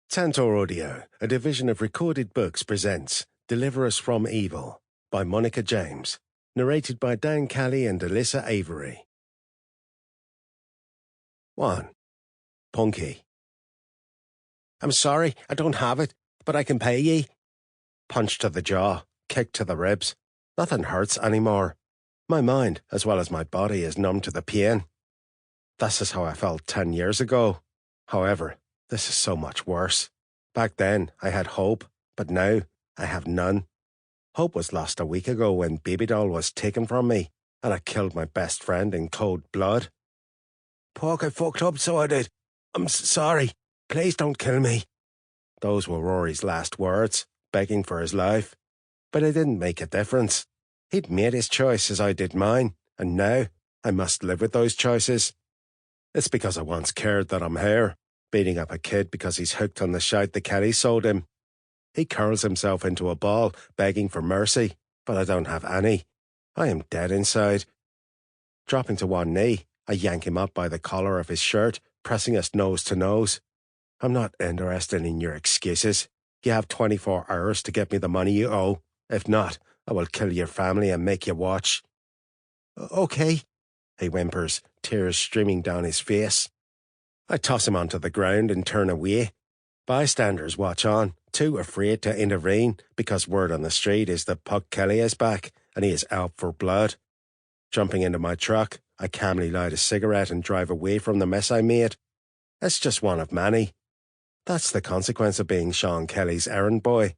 Tantor Audio, a division of Recorded Books, presents Deliver Us From Evil by Monica James, narrated by Calley and Alyssa Avery. 1. Punky. I'm sorry, I don't have it, but I can pay ye. Punch to the jaw, kick to the ribs. Nothing hurts anymore. My mind, as well as my body, is numb to the pain. This is how I felt 10 years ago. However, this is so much worse. Back then, I had hope, but now I have none. Hope was lost a week ago when Babydoll was taken from me, and I killed my best friend in cold blood. Pork, I fucked up, so I did. I'm sorry. Please don't kill me. Those were Rory's last words, begging for his life. But it didn't make a difference. He'd made his choice as I did mine, and now I must live with those choices. It's because I once cared that I'm here, beating up a kid because he's hooked on the shite the Calley sold him. He curls himself into a ball, begging for mercy, but I don't have any. I am dead inside. Dropping to one knee, I yank him up by the collar of his shirt, pressing us nose to nose. I'm not interested in your excuses. You have 24 hours to get me the money you owe. If not, I will kill your family and make you watch. Okay, he whimpers, tears streaming down his face. I toss him onto the ground and turn away. Bystanders watch on, too afraid to intervene because word on the street is that Puck Calley is back and he is out for blood. Jumping into my truck, I calmly light a cigarette and drive away from the mess I made. It's just one of many. That's the consequence of being Sean Kelly's errand boy.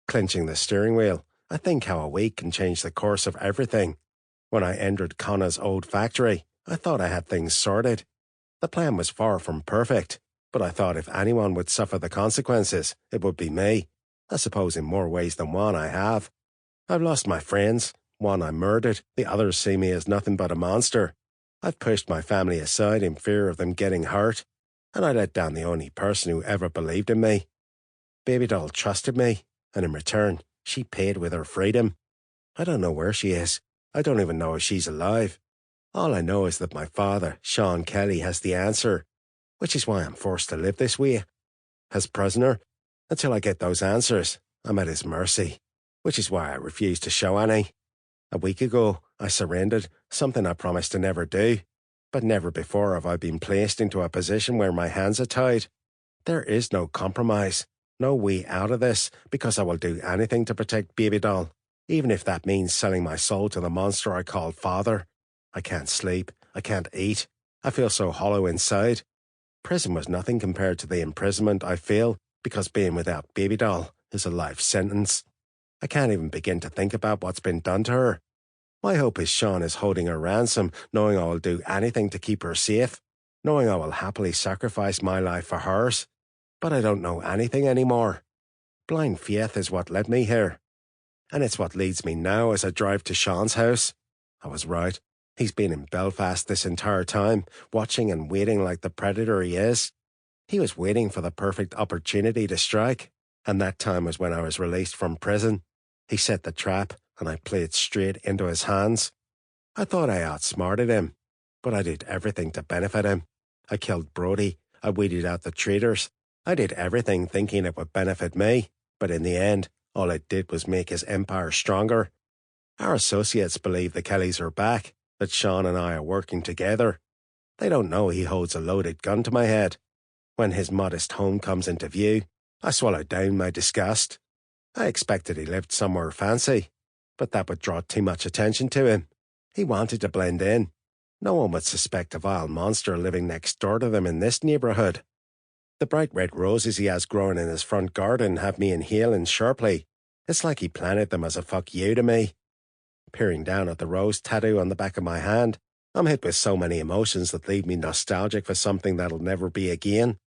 Clenching the steering wheel, I think how a week can change the course of everything. When I entered Connor's old factory, I thought I had things sorted. The plan was far from perfect, but I thought if anyone would suffer the consequences, it would be me. I suppose in more ways than one I have. I've lost my friends. One I murdered, the others see me as nothing but a monster. I've pushed my family aside in fear of them getting hurt, and I let down the only person who ever believed in me. Babydoll trusted me, and in return, she paid with her freedom. I don't know where she is. I don't even know if she's alive. All I know is that my father, Sean Calley, has the answer, which is why I'm forced to live this way. As prisoner, until I get those answers, I'm at his mercy, which is why I refuse to show any. A week ago, I surrendered, something I promised to never do, but never before have I been placed into a position where my hands are tied. There is no compromise, no way out of this, because I will do anything to protect Babydoll, even if that means selling my soul to the monster I call father. I can't sleep, I can't eat, I feel so hollow inside. Prison was nothing compared to the imprisonment I feel because being without Babydoll is a life sentence. I can't even begin to think about what's been done to her. My hope is Sean is holding her ransom, knowing I will do anything to keep her safe, knowing I will happily sacrifice my life for hers. But I don't know anything anymore. Blind faith is what led me here. And it's what leads me now as I drive to Sean's house. I was right. He's been in Belfast this entire time, watching and waiting like the predator he is. He was waiting for the perfect opportunity to strike, and that time was when I was released from prison. He set the trap, and I played straight into his hands. I thought I outsmarted him, but I did everything to benefit him. I killed Brody, I weeded out the traitors. I did everything thinking it would benefit me, but in the end, all it did was make his empire stronger. Our associates believe the Kelleys are back, that Sean and I are working together. They don't know he holds a loaded gun to my head. When his modest home comes into view, I swallow down my disgust. I expected he lived somewhere fancy, but that would draw too much attention to him. He wanted to blend in. No one would suspect a vile monster living next door to them in this neighbourhood. The bright red roses he has growing in his front garden have me inhaling sharply. It's like he planted them as a fuck you to me. Peering down at the rose tattoo on the back of my hand, I'm hit with so many emotions that leave me nostalgic for something that'll never be again.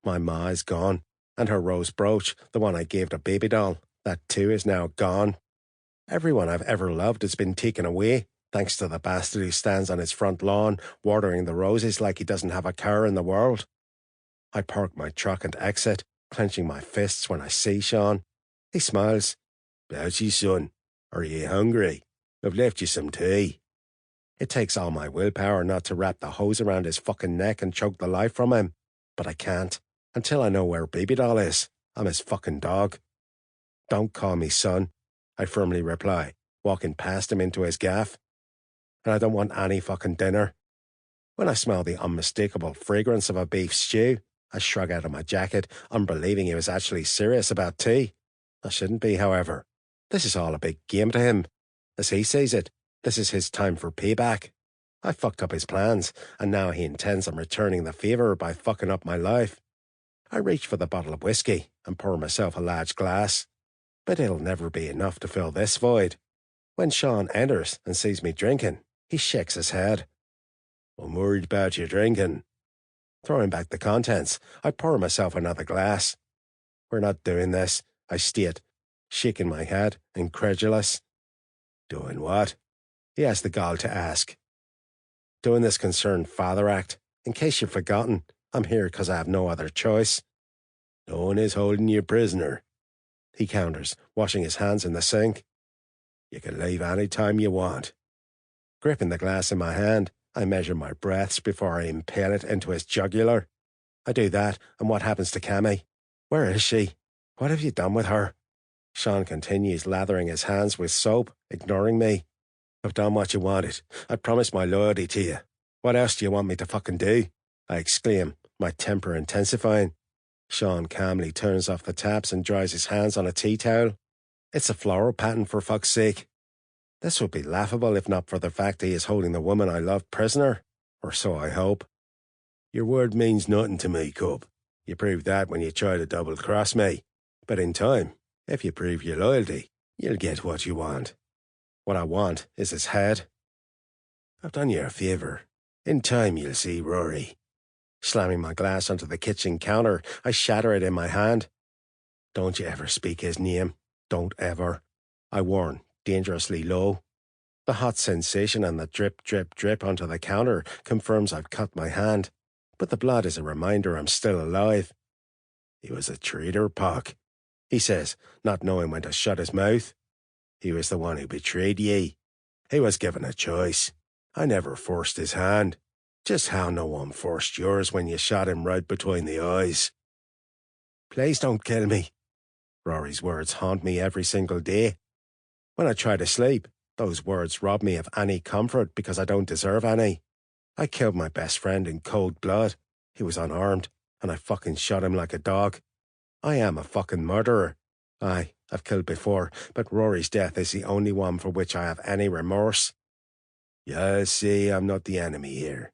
My ma is gone, and her rose brooch, the one I gave to Babydoll, that too is now gone. Everyone I've ever loved has been taken away, thanks to the bastard who stands on his front lawn, watering the roses like he doesn't have a care in the world. I park my truck and exit, clenching my fists when I see Sean. He smiles. "How's ye, son? Are ye hungry? I've left you some tea." It takes all my willpower not to wrap the hose around his fucking neck and choke the life from him, but I can't. Until I know where Babydoll is, I'm his fucking dog. Don't call me son, I firmly reply, walking past him into his gaff. And I don't want any fucking dinner. When I smell the unmistakable fragrance of a beef stew, I shrug out of my jacket, unbelieving he was actually serious about tea. I shouldn't be, however. This is all a big game to him. As he sees it, this is his time for payback. I fucked up his plans, and now he intends on returning the favour by fucking up my life. I reach for the bottle of whiskey and pour myself a large glass. But it'll never be enough to fill this void. When Sean enters and sees me drinking, he shakes his head. I'm worried about you drinking. Throwing back the contents, I pour myself another glass. We're not doing this, I state, shaking my head, incredulous. Doing what? He has the gall to ask. Doing this concerned father act. In case you've forgotten, I'm here because I have no other choice. No one is holding you prisoner, he counters, washing his hands in the sink. You can leave any time you want. Gripping the glass in my hand, I measure my breaths before I impale it into his jugular. I do that, and what happens to Cammy? Where is she? What have you done with her? Sean continues lathering his hands with soap, ignoring me. I've done what you wanted. I promised my loyalty to you. What else do you want me to fucking do? I exclaim, my temper intensifying. Sean calmly turns off the taps and dries his hands on a tea towel. It's a floral pattern, for fuck's sake. This would be laughable if not for the fact he is holding the woman I love prisoner, or so I hope. Your word means nothing to me, cub. You proved that when you tried to double-cross me. But in time, if you prove your loyalty, you'll get what you want. What I want is his head. I've done you a favour. In time you'll see, Rory. Slamming my glass onto the kitchen counter, I shatter it in my hand. Don't you ever speak his name. Don't ever. I warn, dangerously low. The hot sensation and the drip, drip, drip onto the counter confirms I've cut my hand, but the blood is a reminder I'm still alive. He was a traitor, Pock, he says, not knowing when to shut his mouth. He was the one who betrayed ye. He was given a choice. I never forced his hand. Just how no one forced yours when you shot him right between the eyes. Please don't kill me. Rory's words haunt me every single day. When I try to sleep, those words rob me of any comfort because I don't deserve any. I killed my best friend in cold blood. He was unarmed, and I fucking shot him like a dog. I am a fucking murderer. Aye, I've killed before, but Rory's death is the only one for which I have any remorse. You see, I'm not the enemy here,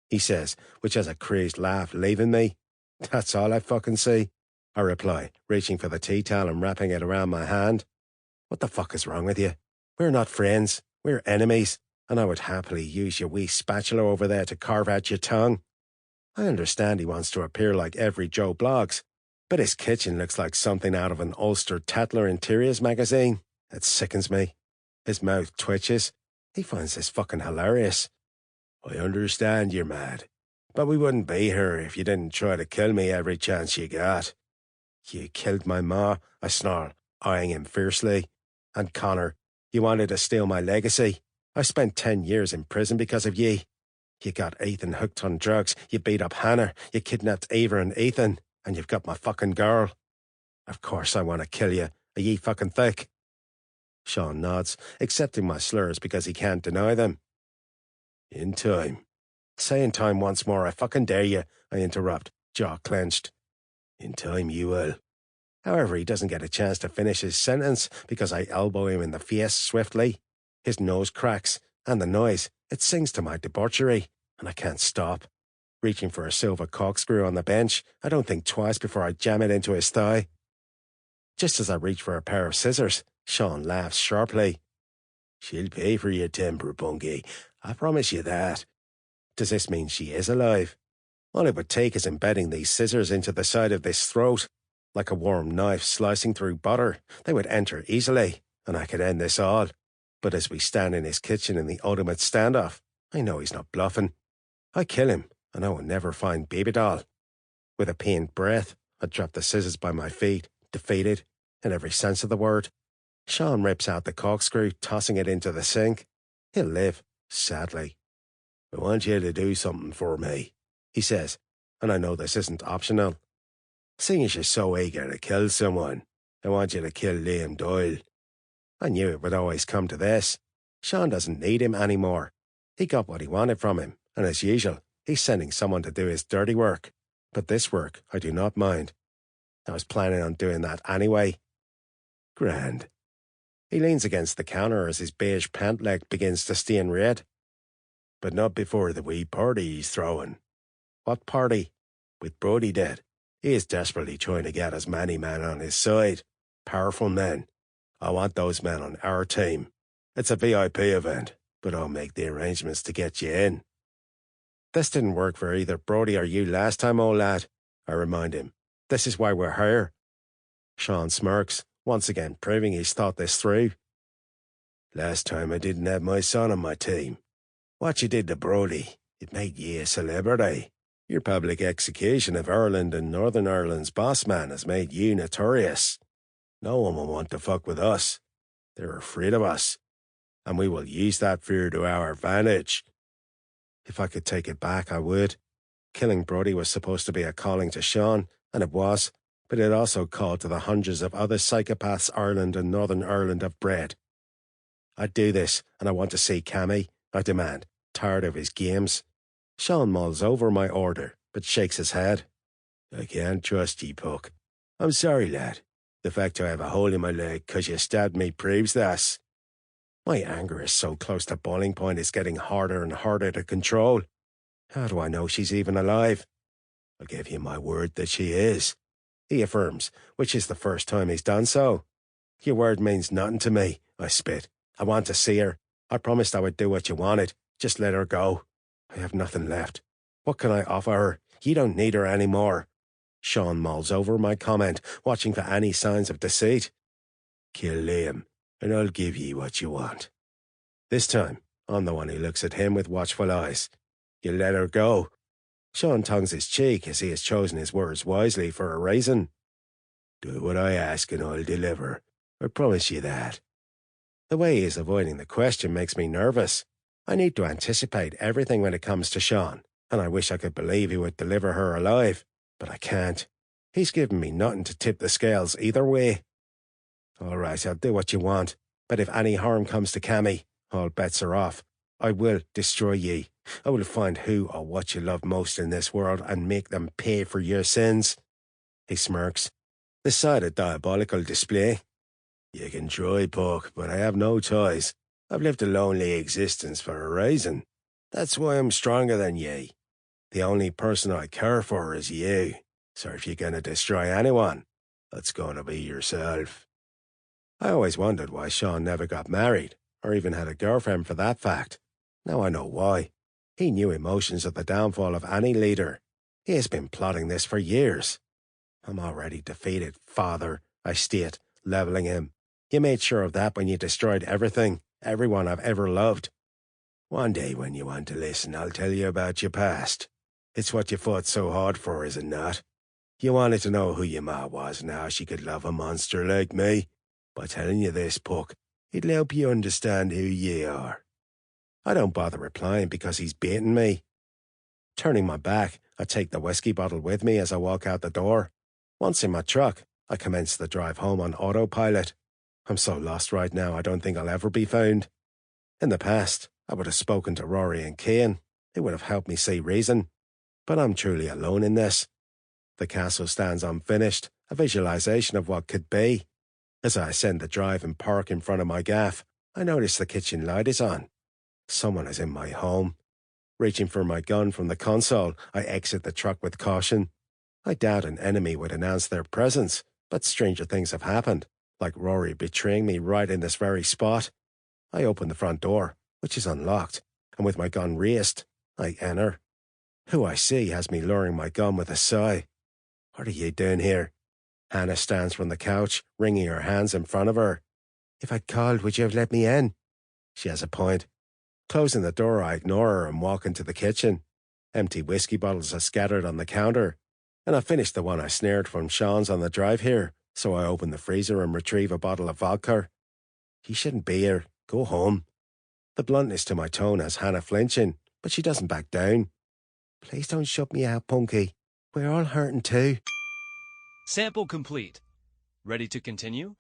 he says, which has a crazed laugh leaving me. That's all I fucking see, I reply, reaching for the tea towel and wrapping it around my hand. What the fuck is wrong with you? We're not friends, we're enemies, and I would happily use your wee spatula over there to carve out your tongue. I understand he wants to appear like every Joe Blogs, but his kitchen looks like something out of an Ulster Tatler Interiors magazine. It sickens me. His mouth twitches. He finds this fucking hilarious. I understand you're mad, but we wouldn't be here if you didn't try to kill me every chance you got. You killed my ma, I snarl, eyeing him fiercely. And Connor, you wanted to steal my legacy. I spent 10 years in prison because of ye. You got Ethan hooked on drugs, you beat up Hannah, you kidnapped Ava and Ethan, and you've got my fucking girl. Of course I want to kill you, are ye fucking thick? Sean nods, accepting my slurs because he can't deny them. In time. Say in time once more, I fucking dare you, I interrupt, jaw clenched. In time you will. However, he doesn't get a chance to finish his sentence because I elbow him in the face swiftly. His nose cracks, and the noise, it sings to my debauchery, and I can't stop. Reaching for a silver corkscrew on the bench, I don't think twice before I jam it into his thigh. Just as I reach for a pair of scissors, Sean laughs sharply. She'll pay for your temper, Bungie. I promise you that. Does this mean she is alive? All it would take is embedding these scissors into the side of this throat. Like a warm knife slicing through butter, they would enter easily, and I could end this all. But as we stand in his kitchen in the ultimate standoff, I know he's not bluffing. I kill him, and I will never find Babydoll. With a pained breath, I drop the scissors by my feet, defeated, in every sense of the word. Sean rips out the corkscrew, tossing it into the sink. He'll live, sadly. I want you to do something for me, he says, and I know this isn't optional. Seeing as you're so eager to kill someone, I want you to kill Liam Doyle. I knew it would always come to this. Sean doesn't need him anymore. He got what he wanted from him, and as usual, he's sending someone to do his dirty work. But this work I do not mind. I was planning on doing that anyway. Grand. He leans against the counter as his beige pant leg begins to stain red. But not before the wee party he's throwing. What party? With Brody dead, he is desperately trying to get as many men on his side. Powerful men. I want those men on our team. It's a VIP event, but I'll make the arrangements to get you in. This didn't work for either Brody or you last time, old lad, I remind him. This is why we're here. Sean smirks, once again proving he's thought this through. Last time I didn't have my son on my team. What you did to Brody, it made ye a celebrity. Your public execution of Ireland and Northern Ireland's boss man has made you notorious. No one will want to fuck with us. They're afraid of us, and we will use that fear to our advantage. If I could take it back, I would. Killing Brody was supposed to be a calling to Sean, and it was, but it also called to the hundreds of other psychopaths Ireland and Northern Ireland have bred. I'd do this, and I want to see Cammy, I demand, tired of his games. Sean mulls over my order, but shakes his head. I can't trust ye, Puck. I'm sorry, lad. The fact I have a hole in my leg 'cause you stabbed me proves this. My anger is so close to boiling point it's getting harder and harder to control. How do I know she's even alive? I'll give you my word that she is, he affirms, which is the first time he's done so. Your word means nothing to me, I spit. I want to see her. I promised I would do what you wanted. Just let her go. I have nothing left. What can I offer her? You don't need her anymore. Sean mulls over my comment, watching for any signs of deceit. Kill Liam, and I'll give ye what you want. This time, I'm the one who looks at him with watchful eyes. You let her go. Sean tongues his cheek as he has chosen his words wisely for a reason. Do what I ask and I'll deliver. I promise you that. The way he is avoiding the question makes me nervous. I need to anticipate everything when it comes to Sean, and I wish I could believe he would deliver her alive, but I can't. He's given me nothing to tip the scales either way. All right, I'll do what you want, but if any harm comes to Cammy, all bets are off. I will destroy ye. I will find who or what you love most in this world and make them pay for your sins. He smirks. This side a diabolical display. You can try, Puck, but I have no choice. I've lived a lonely existence for a reason. That's why I'm stronger than ye. The only person I care for is you. So if you're going to destroy anyone, it's going to be yourself. I always wondered why Sean never got married, or even had a girlfriend for that fact. Now I know why. He knew emotions of the downfall of any leader. He has been plotting this for years. I'm already defeated, father, I state, levelling him. You made sure of that when you destroyed everything, everyone I've ever loved. One day when you want to listen, I'll tell you about your past. It's what you fought so hard for, is it not? You wanted to know who your ma was and how she could love a monster like me. By telling you this, Puck, it'll help you understand who ye are. I don't bother replying because he's baiting me. Turning my back, I take the whiskey bottle with me as I walk out the door. Once in my truck, I commence the drive home on autopilot. I'm so lost right now I don't think I'll ever be found. In the past, I would have spoken to Rory and Kane. They would have helped me see reason. But I'm truly alone in this. The castle stands unfinished, a visualization of what could be. As I ascend the drive and park in front of my gaff, I notice the kitchen light is on. Someone is in my home. Reaching for my gun from the console, I exit the truck with caution. I doubt an enemy would announce their presence, but stranger things have happened, like Rory betraying me right in this very spot. I open the front door, which is unlocked, and with my gun raised, I enter. Who I see has me lowering my gun with a sigh. What are you doing here? Hannah stands from the couch, wringing her hands in front of her. If I'd called, would you have let me in? She has a point. Closing the door, I ignore her and walk into the kitchen. Empty whiskey bottles are scattered on the counter, and I finished the one I snared from Sean's on the drive here, so I open the freezer and retrieve a bottle of vodka. You shouldn't be here. Go home. The bluntness to my tone has Hannah flinching, but she doesn't back down. Please don't shut me out, Punky. We're all hurting too. Sample complete. Ready to continue?